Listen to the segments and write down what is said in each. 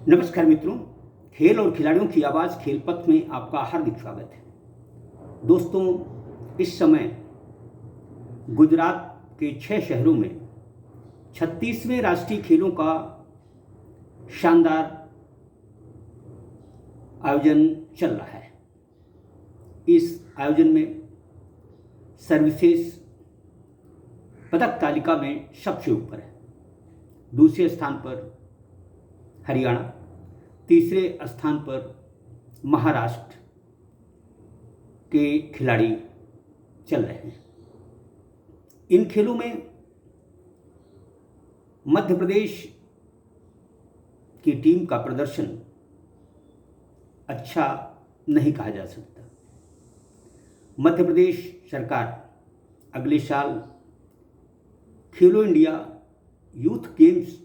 नमस्कार मित्रों, खेल और खिलाड़ियों की आवाज़ खेल पथ में आपका हार्दिक स्वागत है। दोस्तों, इस समय गुजरात के 6 शहरों में 36वें राष्ट्रीय खेलों का शानदार आयोजन चल रहा है। इस आयोजन में सर्विसेज पदक तालिका में सबसे ऊपर है। दूसरे स्थान पर हरियाणा, तीसरे स्थान पर महाराष्ट्र के खिलाड़ी चल रहे हैं। इन खेलों में मध्य प्रदेश की टीम का प्रदर्शन अच्छा नहीं कहा जा सकता। मध्य प्रदेश सरकार अगले साल खेलो इंडिया यूथ गेम्स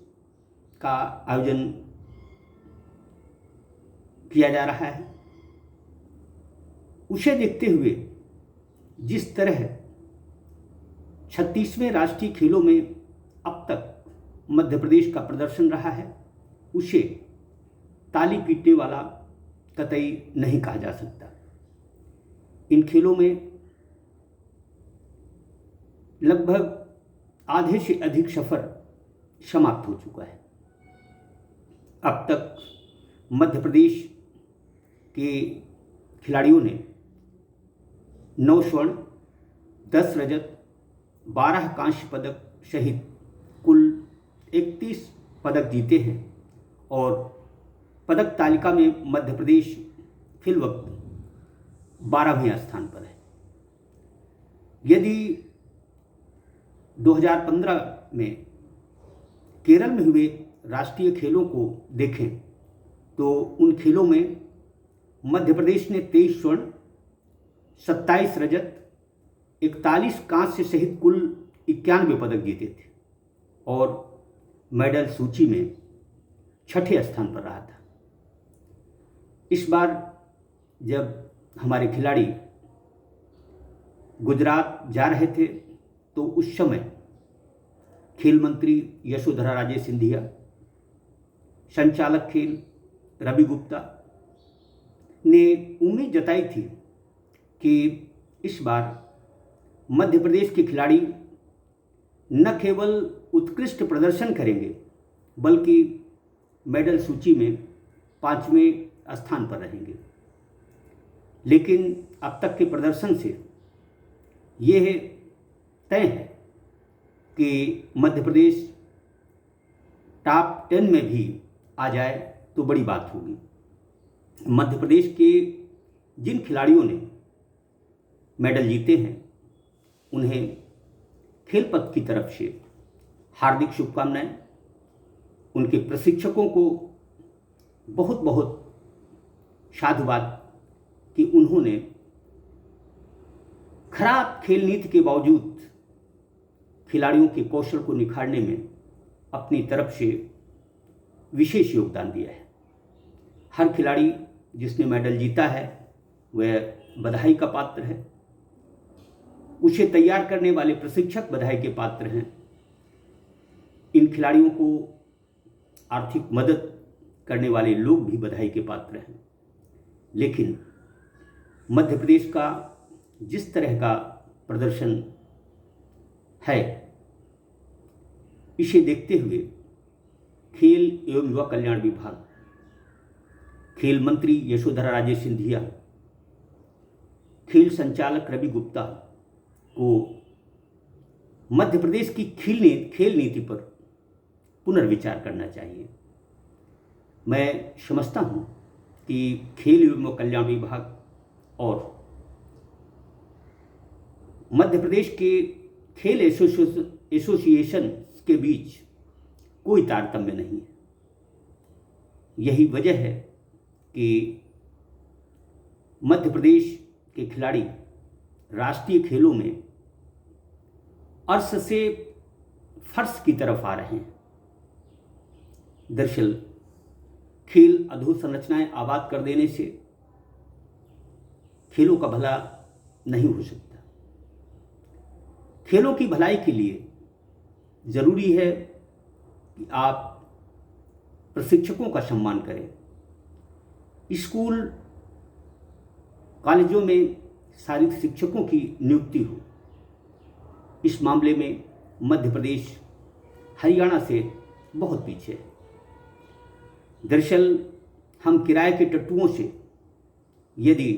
का आयोजन किया जा रहा है। उसे देखते हुए जिस तरह 36वें राष्ट्रीय खेलों में अब तक मध्य प्रदेश का प्रदर्शन रहा है, उसे ताली पीटने वाला कतई नहीं कहा जा सकता। इन खेलों में लगभग आधे से अधिक सफर समाप्त हो चुका है। अब तक मध्य प्रदेश के खिलाड़ियों ने 9 स्वर्ण, 10 रजत, 12 कांस्य पदक सहित कुल 31 पदक जीते हैं और पदक तालिका में मध्य प्रदेश फिलवक्त 12वें स्थान पर है। यदि 2015 में केरल में हुए राष्ट्रीय खेलों को देखें तो उन खेलों में मध्य प्रदेश ने 23 स्वर्ण, 27 रजत, 41 कांस्य सहित कुल 91 पदक जीते थे और मेडल सूची में 6ठे स्थान पर रहा था। इस बार जब हमारे खिलाड़ी गुजरात जा रहे थे तो उस समय खेल मंत्री यशोधरा राजे सिंधिया, संचालक खेल रवि गुप्ता ने उम्मीद जताई थी कि इस बार मध्य प्रदेश के खिलाड़ी न केवल उत्कृष्ट प्रदर्शन करेंगे बल्कि मेडल सूची में 5वें स्थान पर रहेंगे। लेकिन अब तक के प्रदर्शन से यह तय है कि मध्य प्रदेश टॉप 10 में भी आ जाए तो बड़ी बात होगी। मध्य प्रदेश के जिन खिलाड़ियों ने मेडल जीते हैं उन्हें खेल पथ की तरफ से हार्दिक शुभकामनाएं। उनके प्रशिक्षकों को बहुत बहुत साधुवाद कि उन्होंने खराब खेल नीति के बावजूद खिलाड़ियों के कौशल को निखारने में अपनी तरफ से विशेष योगदान दिया है। हर खिलाड़ी जिसने मेडल जीता है वह बधाई का पात्र है। उसे तैयार करने वाले प्रशिक्षक बधाई के पात्र हैं। इन खिलाड़ियों को आर्थिक मदद करने वाले लोग भी बधाई के पात्र हैं। लेकिन मध्य प्रदेश का जिस तरह का प्रदर्शन है, इसे देखते हुए खेल एवं युवा कल्याण विभाग, खेल मंत्री यशोधरा राजे सिंधिया, खेल संचालक रवि गुप्ता को मध्य प्रदेश की खेल नीति पर पुनर्विचार करना चाहिए। मैं समझता हूँ कि खेल एवं कल्याण विभाग और मध्य प्रदेश के खेल एसोसिएशन के बीच कोई तारतम्य नहीं है। यही वजह है कि मध्य प्रदेश के खिलाड़ी राष्ट्रीय खेलों में अर्श से फर्श की तरफ आ रहे हैं। दरअसल खेल अधोसंरचनाएं आबाद कर देने से खेलों का भला नहीं हो सकता। खेलों की भलाई के लिए जरूरी है कि आप प्रशिक्षकों का सम्मान करें। स्कूल कॉलेजों में शारीरिक शिक्षकों की नियुक्ति हो। इस मामले में मध्य प्रदेश हरियाणा से बहुत पीछे है। दरअसल हम किराए के टट्टुओं से यदि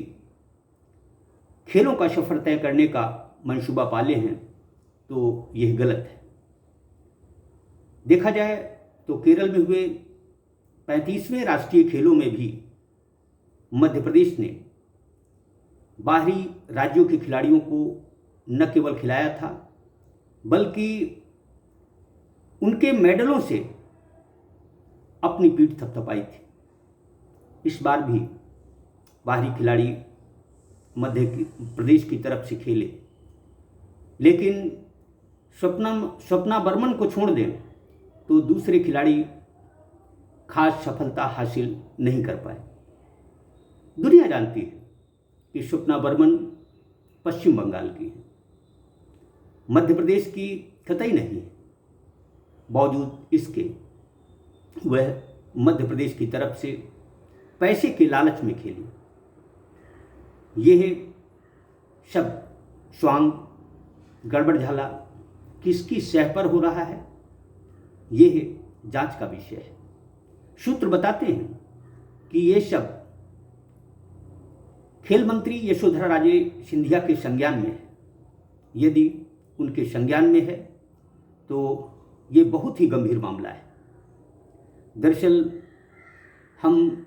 खेलों का सफर तय करने का मंसूबा पाले हैं तो यह गलत है। देखा जाए तो केरल में हुए 35वें राष्ट्रीय खेलों में भी मध्य प्रदेश ने बाहरी राज्यों के खिलाड़ियों को न केवल खिलाया था बल्कि उनके मेडलों से अपनी पीठ थपथपाई थी। इस बार भी बाहरी खिलाड़ी मध्य प्रदेश की तरफ से खेले, लेकिन स्वप्ना बर्मन को छोड़ दें तो दूसरे खिलाड़ी खास सफलता हासिल नहीं कर पाए। दुनिया जानती है कि स्वप्ना बर्मन पश्चिम बंगाल की है, मध्य प्रदेश की कतई नहीं है। बावजूद इसके वह मध्य प्रदेश की तरफ से पैसे के लालच में खेली। यह सब स्वांग गड़बड़ झाला किसकी सह पर हो रहा है, यह जांच का विषय है। सूत्र बताते हैं कि यह सब खेल मंत्री यशोधरा राजे सिंधिया के संज्ञान में है। यदि उनके संज्ञान में है तो ये बहुत ही गंभीर मामला है। दरअसल हम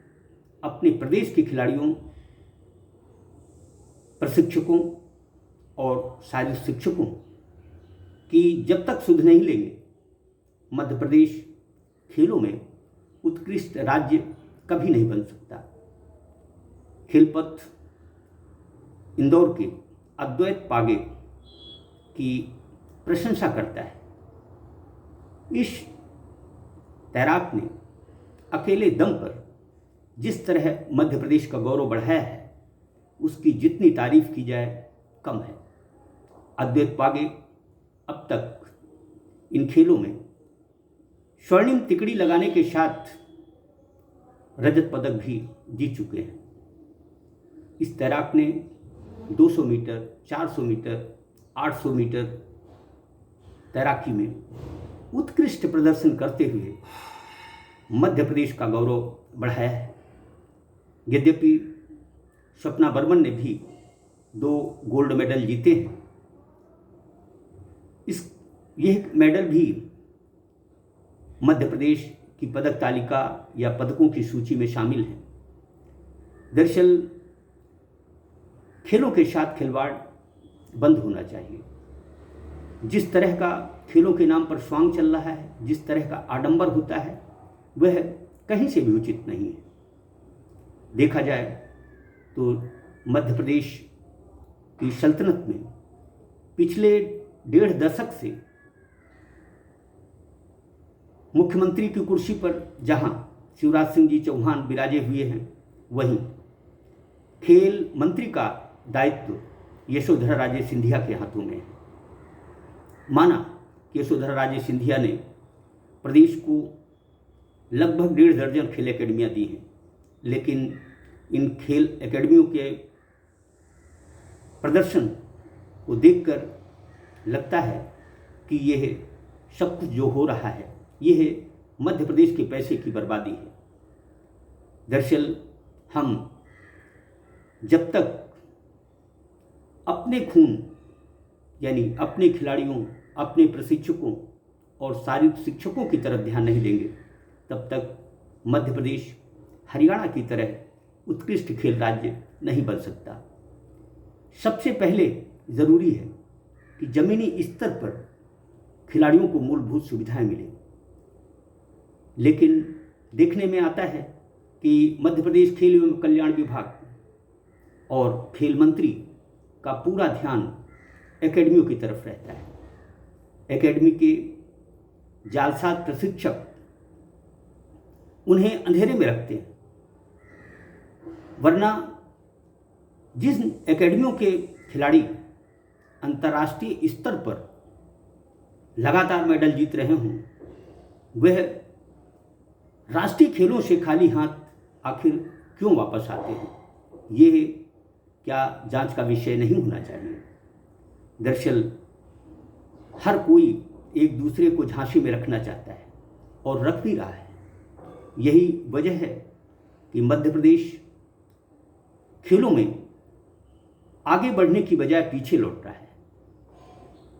अपने प्रदेश के खिलाड़ियों, प्रशिक्षकों और शारीरिक शिक्षकों की जब तक सुध नहीं लेंगे, मध्य प्रदेश खेलों में उत्कृष्ट राज्य कभी नहीं बन सकता। खेलपथ इंदौर के अद्वैत पागे की प्रशंसा करता है। इस तैराक ने अकेले दम पर जिस तरह मध्य प्रदेश का गौरव बढ़ाया है, उसकी जितनी तारीफ की जाए कम है। अद्वैत पागे अब तक इन खेलों में स्वर्णिम तिकड़ी लगाने के साथ रजत पदक भी जीत चुके हैं। इस तैराक ने 200 मीटर, 400 मीटर, 800 मीटर तैराकी में उत्कृष्ट प्रदर्शन करते हुए मध्य प्रदेश का गौरव बढ़ाया है। यद्यपि स्वप्ना बर्मन ने भी 2 गोल्ड मेडल जीते हैं। यह मेडल भी मध्य प्रदेश की पदक तालिका या पदकों की सूची में शामिल है। दरअसल खेलों के साथ खिलवाड़ बंद होना चाहिए। जिस तरह का खेलों के नाम पर स्वांग चल रहा है, जिस तरह का आडंबर होता है, वह कहीं से भी उचित नहीं है। देखा जाए तो मध्य प्रदेश की सल्तनत में पिछले 1.5 दशक से मुख्यमंत्री की कुर्सी पर जहां शिवराज सिंह जी चौहान विराजे हुए हैं, वहीं खेल मंत्री का दायित्व यशोधरा राजे सिंधिया के हाथों में है। माना कि यशोधरा राजे सिंधिया ने प्रदेश को लगभग 1.5 दर्जन खेल एकेडमियाँ दी हैं, लेकिन इन खेल एकेडमियों के प्रदर्शन को देखकर लगता है कि यह सब कुछ जो हो रहा है, यह मध्य प्रदेश के पैसे की बर्बादी है। दरअसल हम जब तक अपने खून यानी अपने खिलाड़ियों, अपने प्रशिक्षकों और शारीरिक शिक्षकों की तरफ ध्यान नहीं देंगे, तब तक मध्य प्रदेश हरियाणा की तरह उत्कृष्ट खेल राज्य नहीं बन सकता। सबसे पहले ज़रूरी है कि ज़मीनी स्तर पर खिलाड़ियों को मूलभूत सुविधाएं मिलें। लेकिन देखने में आता है कि मध्य प्रदेश खेल एवं कल्याण विभाग और खेल मंत्री का पूरा ध्यान एकेडमियों की तरफ रहता है। एकेडमी के जालसाज प्रशिक्षक उन्हें अंधेरे में रखते हैं, वरना जिन एकेडमियों के खिलाड़ी अंतर्राष्ट्रीय स्तर पर लगातार मेडल जीत रहे हों, वह राष्ट्रीय खेलों से खाली हाथ आखिर क्यों वापस आते हैं, ये क्या जांच का विषय नहीं होना चाहिए। दरअसल हर कोई एक दूसरे को झांसे में रखना चाहता है और रख भी रहा है। यही वजह है कि मध्य प्रदेश खेलों में आगे बढ़ने की बजाय पीछे लौट रहा है।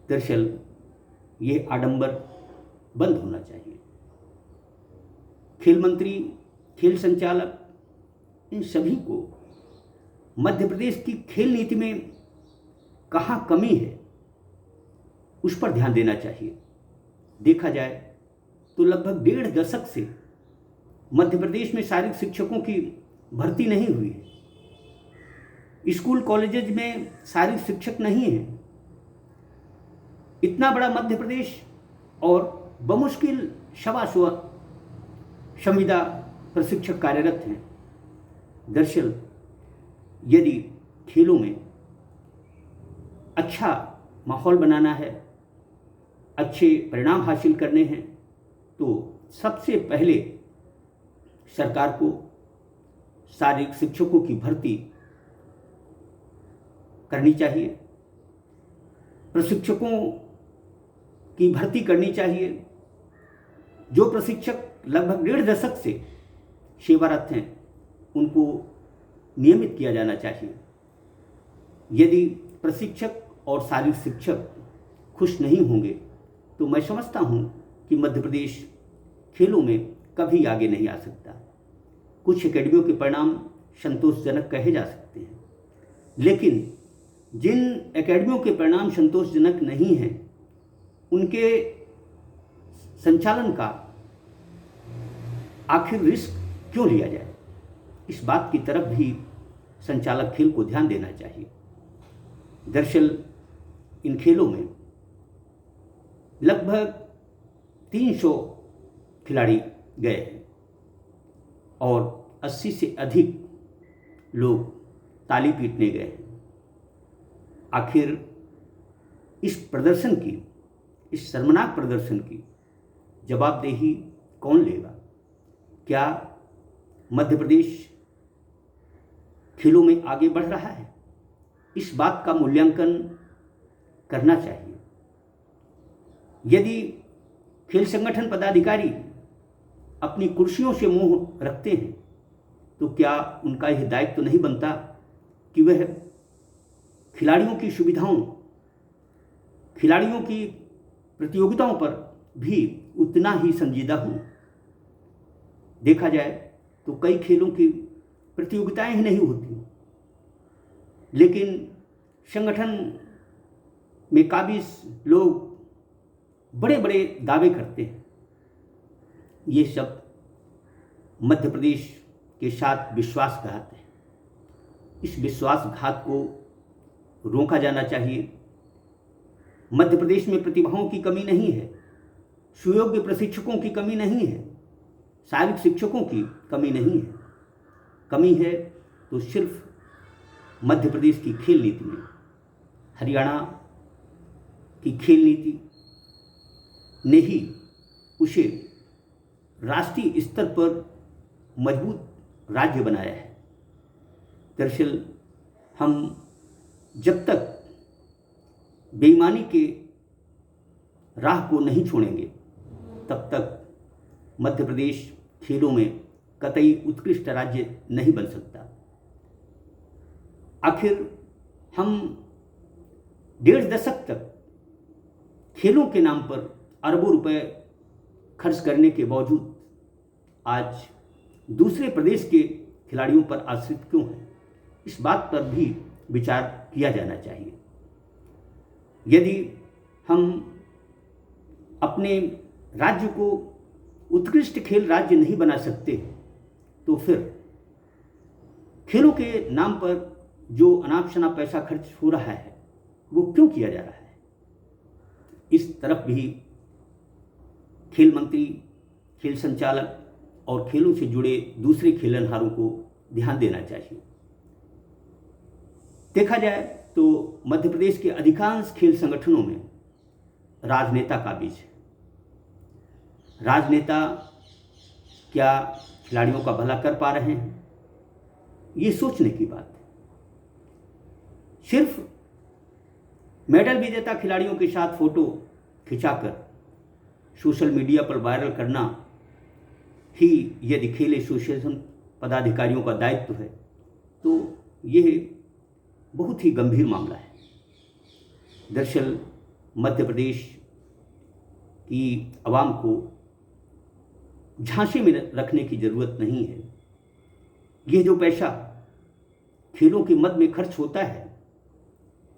दरअसल ये आडंबर बंद होना चाहिए। खेल मंत्री, खेल संचालक, इन सभी को मध्य प्रदेश की खेल नीति में कहाँ कमी है उस पर ध्यान देना चाहिए। देखा जाए तो लगभग 1.5 दशक से मध्य प्रदेश में शारीरिक शिक्षकों की भर्ती नहीं हुई है। स्कूल कॉलेजेज में शारीरिक शिक्षक नहीं है। इतना बड़ा मध्य प्रदेश और बमुश्किल 125 संविदा प्रशिक्षक कार्यरत हैं। दरअसल यदि खेलों में अच्छा माहौल बनाना है, अच्छे परिणाम हासिल करने हैं, तो सबसे पहले सरकार को शारीरिक शिक्षकों की भर्ती करनी चाहिए, प्रशिक्षकों की भर्ती करनी चाहिए। जो प्रशिक्षक लगभग 1.5 दशक से सेवारत हैं उनको नियमित किया जाना चाहिए। यदि प्रशिक्षक और शारीरिक शिक्षक खुश नहीं होंगे तो मैं समझता हूं कि मध्य प्रदेश खेलों में कभी आगे नहीं आ सकता। कुछ एकेडमियों के परिणाम संतोषजनक कहे जा सकते हैं, लेकिन जिन एकेडमियों के परिणाम संतोषजनक नहीं हैं उनके संचालन का आखिर रिस्क क्यों लिया जाए, इस बात की तरफ भी संचालक खेल को ध्यान देना चाहिए। दरअसल इन खेलों में लगभग 300 खिलाड़ी गए हैं और 80 से अधिक लोग ताली पीटने गए हैं। आखिर इस प्रदर्शन की, इस शर्मनाक प्रदर्शन की जवाबदेही कौन लेगा? क्या मध्य प्रदेश खेलों में आगे बढ़ रहा है? इस बात का मूल्यांकन करना चाहिए। यदि खेल संगठन पदाधिकारी अपनी कुर्सियों से मुंह रखते हैं तो क्या उनका यह दायित्व तो नहीं बनता कि वह खिलाड़ियों की सुविधाओं, खिलाड़ियों की प्रतियोगिताओं पर भी उतना ही संजीदा हों? देखा जाए तो कई खेलों की प्रतियोगिताएं ही नहीं होती, लेकिन संगठन में काबिज लोग बड़े बड़े दावे करते हैं। ये सब मध्य प्रदेश के साथ विश्वासघात है। इस विश्वासघात को रोका जाना चाहिए। मध्य प्रदेश में प्रतिभाओं की कमी नहीं है, सुयोग्य प्रशिक्षकों की कमी नहीं है, शारीरिक शिक्षकों की कमी नहीं है। कमी है तो सिर्फ मध्य प्रदेश की खेल नीति में। हरियाणा की खेल नीति ने ही उसे राष्ट्रीय स्तर पर मजबूत राज्य बनाया है। दरअसल हम जब तक बेईमानी के राह को नहीं छोड़ेंगे तब तक मध्य प्रदेश खेलों में कतई उत्कृष्ट राज्य नहीं बन सकता। आखिर हम 1.5 दशक तक खेलों के नाम पर अरबों रुपए खर्च करने के बावजूद आज दूसरे प्रदेश के खिलाड़ियों पर आश्रित क्यों हैं? इस बात पर भी विचार किया जाना चाहिए। यदि हम अपने राज्य को उत्कृष्ट खेल राज्य नहीं बना सकते तो फिर खेलों के नाम पर जो अनाप शनाप पैसा खर्च हो रहा है वो क्यों किया जा रहा है? इस तरफ भी खेल मंत्री, खेल संचालक और खेलों से जुड़े दूसरे खेलनहारों को ध्यान देना चाहिए। देखा जाए तो मध्य प्रदेश के अधिकांश खेल संगठनों में राजनेता काबिज है। राजनेता क्या खिलाड़ियों का भला कर पा रहे हैं? ये सोचने की बात है। सिर्फ मेडल विजेता खिलाड़ियों के साथ फोटो खिंचाकर सोशल मीडिया पर वायरल करना ही यदि खेल एसोसिएशन पदाधिकारियों का दायित्व है तो यह बहुत ही गंभीर मामला है। दरअसल मध्य प्रदेश की आवाम को झांसे में रखने की ज़रूरत नहीं है। यह जो पैसा खेलों के मद में खर्च होता है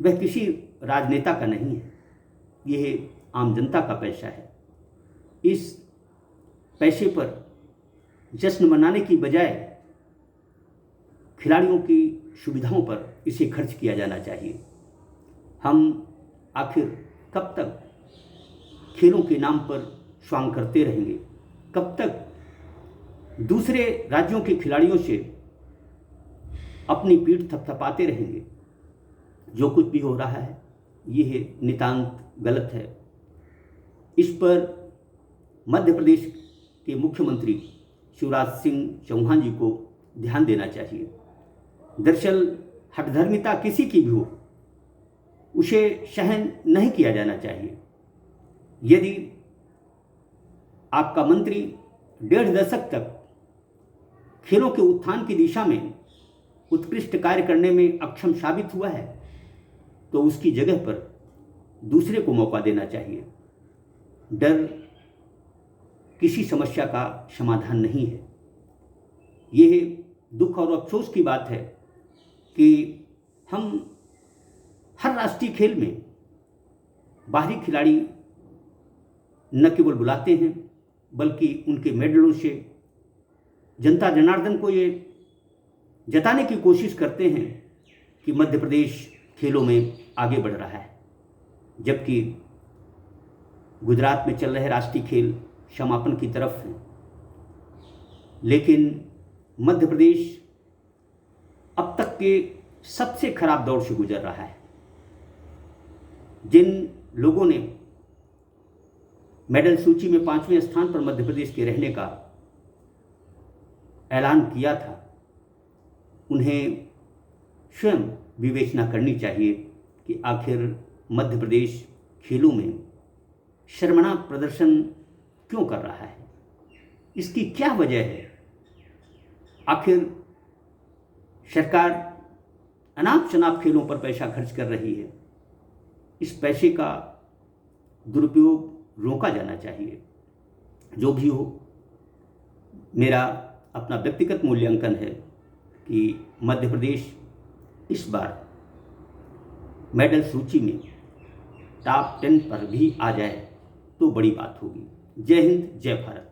वह किसी राजनेता का नहीं है, यह आम जनता का पैसा है। इस पैसे पर जश्न मनाने की बजाय खिलाड़ियों की सुविधाओं पर इसे खर्च किया जाना चाहिए। हम आखिर कब तक खेलों के नाम पर स्वांग करते रहेंगे? कब तक दूसरे राज्यों के खिलाड़ियों से अपनी पीठ थपथपाते रहेंगे? जो कुछ भी हो रहा है यह नितांत गलत है। इस पर मध्य प्रदेश के मुख्यमंत्री शिवराज सिंह चौहान जी को ध्यान देना चाहिए। दरअसल हठधर्मिता किसी की भी हो उसे सहन नहीं किया जाना चाहिए। यदि आपका मंत्री 1.5 दशक तक खेलों के उत्थान की दिशा में उत्कृष्ट कार्य करने में अक्षम साबित हुआ है तो उसकी जगह पर दूसरे को मौका देना चाहिए। डर किसी समस्या का समाधान नहीं है। यह दुख और अफसोस की बात है कि हम हर राष्ट्रीय खेल में बाहरी खिलाड़ी न केवल बुलाते हैं बल्कि उनके मेडलों से जनता जनार्दन को ये जताने की कोशिश करते हैं कि मध्य प्रदेश खेलों में आगे बढ़ रहा है, जबकि गुजरात में चल रहे राष्ट्रीय खेल समापन की तरफ हैं। लेकिन मध्य प्रदेश अब तक के सबसे खराब दौर से गुजर रहा है। जिन लोगों ने मेडल सूची में 5वें स्थान पर मध्य प्रदेश के रहने का ऐलान किया था उन्हें स्वयं विवेचना करनी चाहिए कि आखिर मध्य प्रदेश खेलों में शर्मनाक प्रदर्शन क्यों कर रहा है, इसकी क्या वजह है। आखिर सरकार अनाप शनाप खेलों पर पैसा खर्च कर रही है, इस पैसे का दुरुपयोग रोका जाना चाहिए। जो भी हो, मेरा अपना व्यक्तिगत मूल्यांकन है कि मध्य प्रदेश इस बार मेडल सूची में टॉप 10 पर भी आ जाए तो बड़ी बात होगी। जय हिंद, जय भारत।